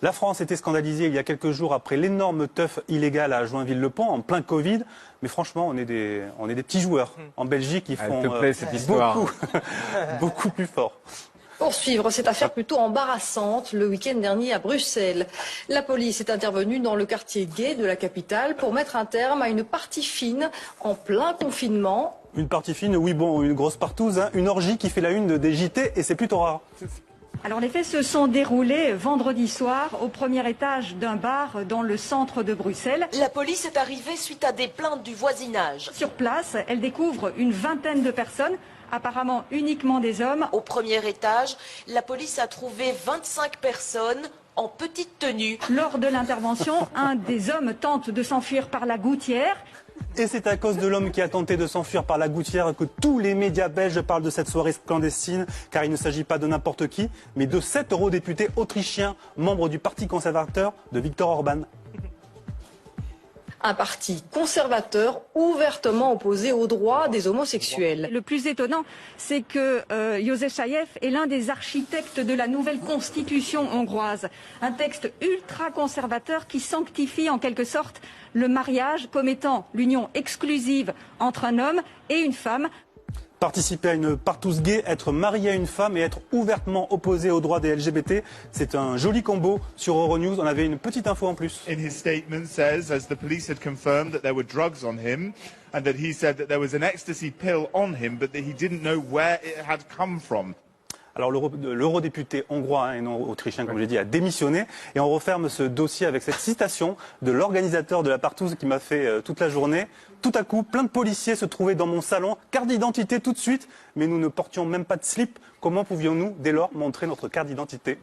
La France était scandalisée il y a quelques jours après l'énorme teuf illégal à Joinville-le-Pont, en plein Covid. Mais franchement, on est des petits joueurs. En Belgique, ils font beaucoup plus fort. Pour suivre cette affaire plutôt embarrassante, le week-end dernier à Bruxelles, la police est intervenue dans le quartier gay de la capitale pour mettre un terme à une partie fine en plein confinement. Une partie fine, oui, bon, une grosse partouze, hein, une orgie qui fait la une des JT et c'est plutôt rare. Alors les faits se sont déroulés vendredi soir au premier étage d'un bar dans le centre de Bruxelles. La police est arrivée suite à des plaintes du voisinage. Sur place, elle découvre une vingtaine de personnes, apparemment uniquement des hommes. Au premier étage, la police a trouvé 25 personnes en petite tenue. Lors de l'intervention, un des hommes tente de s'enfuir par la gouttière. Et c'est à cause de l'homme qui a tenté de s'enfuir par la gouttière que tous les médias belges parlent de cette soirée clandestine, car il ne s'agit pas de n'importe qui, mais de 7 eurodéputés autrichiens, membres du parti conservateur de Viktor Orban. Un parti conservateur ouvertement opposé aux droits des homosexuels. Le plus étonnant, c'est que József Szájev est l'un des architectes de la nouvelle constitution hongroise. Un texte ultra-conservateur qui sanctifie en quelque sorte le mariage comme étant l'union exclusive entre un homme et une femme. Participer à une partouze gay, être marié à une femme et être ouvertement opposé aux droits des LGBT, c'est un joli combo. Sur Euronews, on avait une petite info en plus. In his statement says, as the police had confirmed that there were drugs on him and that he said that there was an ecstasy pill on him but that he didn't know where it had come from. Alors l'eurodéputé hongrois et non autrichien, comme j'ai dit, a démissionné. Et on referme ce dossier avec cette citation de l'organisateur de la partouze qui m'a fait toute la journée. Tout à coup, plein de policiers se trouvaient dans mon salon, carte d'identité tout de suite, mais nous ne portions même pas de slip. Comment pouvions-nous, dès lors, montrer notre carte d'identité ?